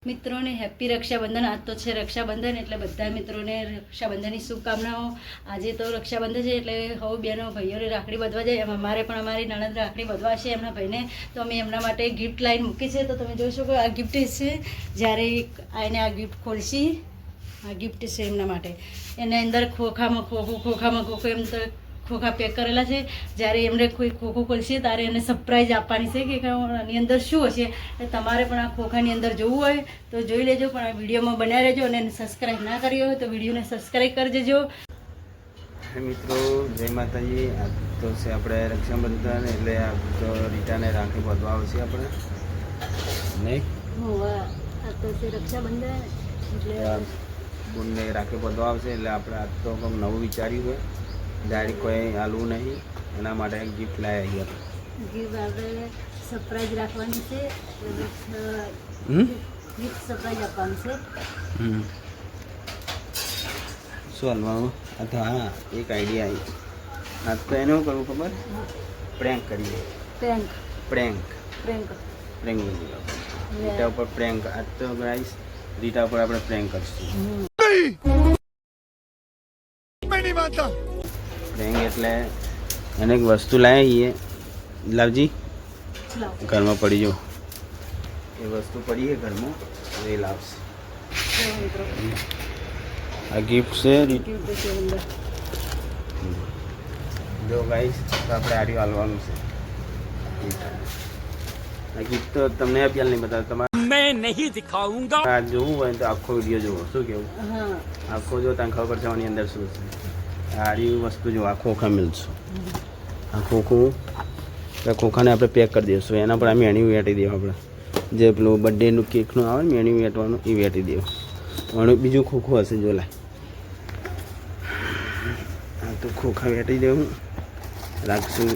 મિત્રોને હેપી રક્ષાબંધન. આજ તો છે રક્ષાબંધન, એટલે બધા મિત્રોને રક્ષાબંધનની શુભકામનાઓ. આજે તો રક્ષાબંધન છે એટલે હવે બહેનો ભાઈઓને રાખડી બાંધવા જાય. એમ અમારે પણ અમારી નણંદ રાખડી બાંધવા છે એમના ભાઈને, તો અમે એમના માટે ગિફ્ટ લાઈન મૂકી છે. તો તમે જોઈ શકો આ ગિફ્ટ છે. જ્યારે આને આ ગિફ્ટ ખોલશી, આ ગિફ્ટ છે એમના માટે. એના અંદર ખોખામાં ખોખું એમ તો ખોખા પેક કરેલા છે. જ્યારે એમને કોઈ ખોખું ખોલશે ત્યારે એને સરપ્રાઈઝ આપવાની છે કે આની અંદર શું હશે. તમારે પણ આ ખોખાની અંદર જોવું હોય તો જોઈ લેજો, પણ આ વિડીયોમાં બનાવી રહેજો. અને સબસ્ક્રાઈબ ના કરી હોય તો વિડીયોને સબસ્ક્રાઈબ કરી દેજો. મિત્રો જય માતાજી. આ તો છે આપણે રક્ષાબંધન, એટલે આ તો રીટાને રાખડી બાંધવા આવશે આપણે નહીં. આ તો છે રક્ષાબંધન એટલે બુનને રાખડી બાંધવા આવશે. એટલે આપણે આજ તો કંઈક નવું વિચાર્યું હોય, ડાયરેક્ટ કોઈ હાલવું નહીં, એના માટે ગિફ્ટ લાવી આવી. ગિફ્ટ આપણે સરપ્રાઈઝ રાખવાની છે. ગિફ્ટ સરપ્રાઈઝ આપવાનું છે. શું હાલવાનું? તો હા, એક આઈડિયા આવી. આજ તો એને શું કરવું ખબર? પ્રેન્ક કરીએ. પ્રેન્ક રીટા ઉપર પ્રેન્ક. આજ તો ગાઈસ રીટા ઉપર આપણે પ્રેન્ક કરશું. પ્રેન્ક એટલે એને એક વસ્તુ લાવીએ. લાવજી, ઘરમાં પડી જો એ વસ્તુ પડી છે ઘરમાં, એ લાવશે. આ ગિફ્ટ છે. જો ગાઈસ તો આપણે આડી હાલવાનું છે. આ ગિફ્ટ તો તમને અભ્યાલ નહીં બતાવ, તમારે મેં નહીં દિખાઉંગા. આ જોવું હોય તો આખો વિડીયો જોવો. શું કેવું? આખો જો તને ખબર પડશે આની અંદર શું છે. આડી વસ્તુ જો આ ખોખા મિલશું. આ ખોખાને આપણે પેક કરી દઈશું. એના પર આ મેણી વેટી દેવું. આપણે જે પેલું બર્થડેનું કેકનું આવે ને મેણી વેટવાનું, એ વેટી દેવું. અને બીજું ખોખું હશે જો લાય. આ તો ખોખા વેટી દેવું રાખશું.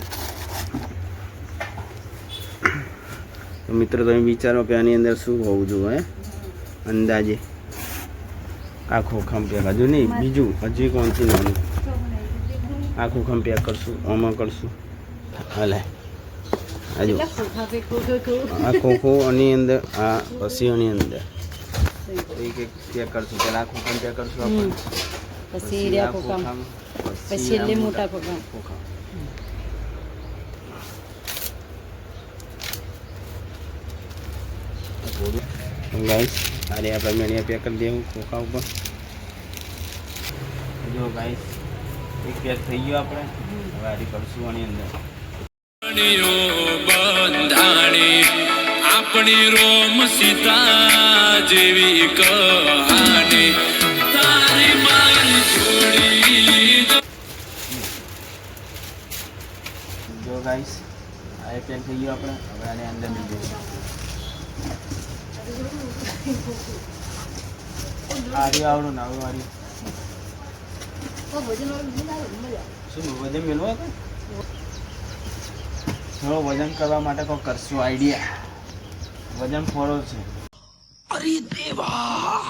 તો મિત્રો તમે વિચારો કે આની અંદર શું હોવું જોઈએ અંદાજે. આ ખોખામાં પેક, હજુ નહીં બીજું, હજુ કોણથી નાનું. આ ખોખામાં પેક કરશું, આમાં કરશું. હાલે હજુ આ ખોખો આની અંદર, આ પછી આની અંદર એક એક પેક કરશું. પહેલાં આ ખોખામાં પેક કરશું આપણે, પછી આ ખોખામાં, પછી એટલે મોટા ખોખા. ગાઈસ આને આપણે મેળીયા પેક કરી દેવું ખોખા ઉપર. જો ગાઈસ એક પેક થઈ ગયો આપણે. હવે આડી કરશું આની અંદર. આપણી રોમ સીતા જેવી કહાની તારી મારી છોડી. જો ગાઈસ આ પેક થઈ ગયો આપણે. હવે આને અંદર મૂકી દઈશું. આડી આવડું ના આડી શું વજન મેળવા કે થોડો વજન કરવા માટે કોઈ કરશું આઈડિયા. વજન ફોડો છે. અરે દેવા,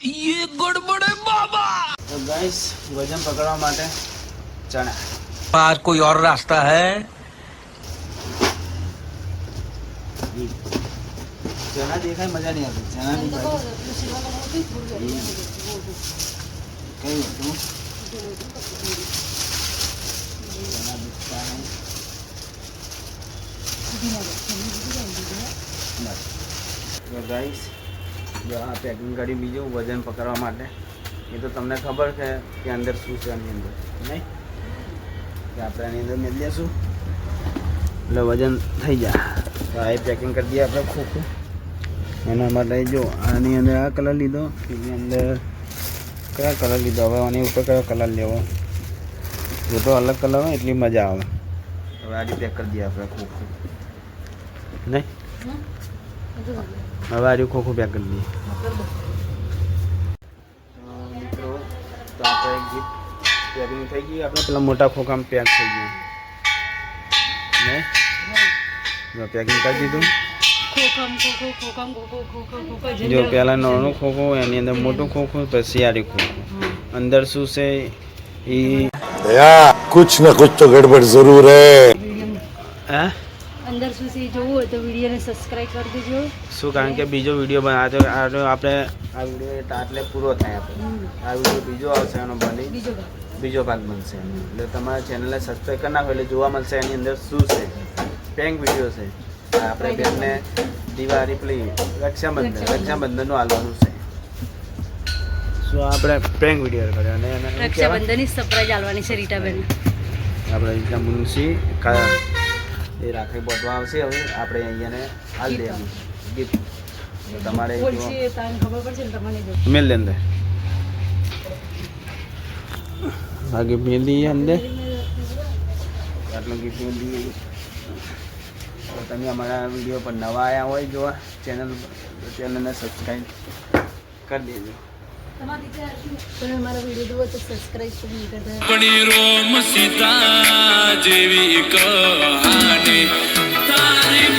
યે ગડબડ હે બાબા. તો ગાઈસ વજન પકડવા માટે ચણા. આજ કોઈ ઓર રાસ્તા હે? ચણા દેખાય મજા નહીં આવતી. ચણા નહીં કઈ હતું ગાઈસ. જો આ પેકિંગ કરી બીજું વજન પકડવા માટે. એ તો તમને ખબર છે કે અંદર શું છે આની અંદર નહીં, કે આપણે આની અંદર મેળ દઈશું એટલે વજન થઈ જાય. તો આ પેકિંગ કરી દઈએ આપણે ખોખું. એના માટે જો આની અંદર આ કલર લીધો, એની અંદર કયા કલર લીધો. હવે આની ઉપર કયો કલર લેવો, જો તો અલગ કલર હોય એટલી મજા આવે. હવે આડી પેક કરી દઈએ આપણે ખોખું નહીં. હવે આડી ખોખું પેક કરી દઈએ. મિત્રો તો આપણે ગિફ્ટ પેકિંગ થઈ ગઈ. આપણે પેલા મોટા ખોખામાં પેક થઈ ગયું નહીં. પેકિંગ કરી દીધું. જો પેલા નાનું ખોખું, એની અંદર મોટું ખોખું, પછી આડી ખોખું. અંદર શું છે એ कुछ न कुछ तो गड़बड़ जरूर है. હા અંદર શું છે એ જોવું હોય તો વિડીયોને સબસ્ક્રાઈબ કરી દેજો. શું કારણ કે બીજો વિડીયો બનાવતો આપણે આ વિડીયો આટલે પૂરો થાય આપણે આ વિડીયો બીજો આવશે એનો બની બીજો ભાગ બનશે એટલે તમારા ચેનલને સબસ્ક્રાઈબ કરી નાખો એટલે જોવા મળશે એની અંદર શું છે પ્રેન્ક વિડીયો છે આપણે બેનને દિવાળી પેલી રક્ષાબંધનનું હાલવાનું છે શું આપણે પ્રેન્ક વિડીયો કર્યો અને રક્ષાબંધનની સરપ્રાઈઝ આલવાની છે રીટાબેન. આપણે રીટા મુનશી એ રાખડી બોટવા આવશે હવે આપણે અહીંયાને હાલ દેવાનું ગિફ્ટ તમારે ખબર પડશે ને તમને મેલ દે અંદર આ ગિફ્ટ મેલ દઈએ અંદર આટલું ગિફ્ટ મેલ દઈએ તો તમે અમારા વિડીયો પર નવા આવ્યા હોય જોવા ચેનલને સબસ્ક્રાઈબ કરી દેજો. તમે અમારા વિડીયો જુઓ તો સબસ્ક્રાઈબ પણ નહીં કરતા. આપણી રોમ સીતા જેવી કહાની તારી